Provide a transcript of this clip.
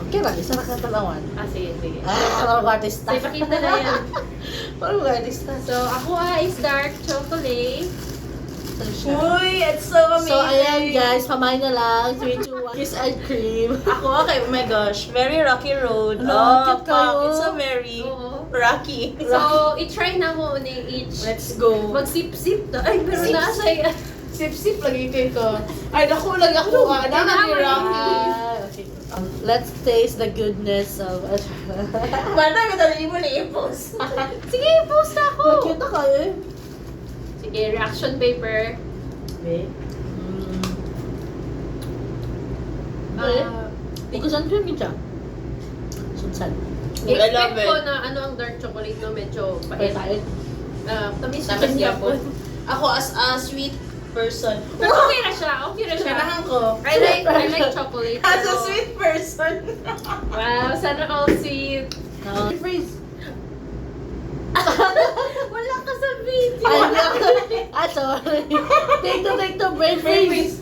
Kaya isa na katalawan. Sige, sige. Parang artista. So, ipakita na yan. Parang artista. So, ako is dark chocolate. Uy, it's so amazing. So, ayan guys, pamain na lang. 3, 2, 1. Kiss and cream. Ako, okay, oh my gosh. Very rocky road. Cute kayo. It's so very Oo. rocky. So, i-try na mo ni each. Let's go. Mag-sip-sip na. Ay, pero Sip, nasa yan. Sip-sip lagi kayo ko. Ay, naku, lang ako. Okay. Let's taste the goodness of... Bata, madali mo na i-post. Sige, post na ako. Cute na kayo eh. Sige, reaction paper. Okay. Ikusan ko yung siya. Sunsan. I love Expect ko it. na ano ang dark chocolate no, medyo pait. Pait. Tamis Tamis niya niya po. Ako, as a sweet person. Pero okay na siya. Okay na siya. Kailangan ko. I like chocolate. As a pero- sweet person. Wow, sana all sweet. Freeze. Wala ka sa video. Ay, hindi ako. Sorry. Take two, brain freeze.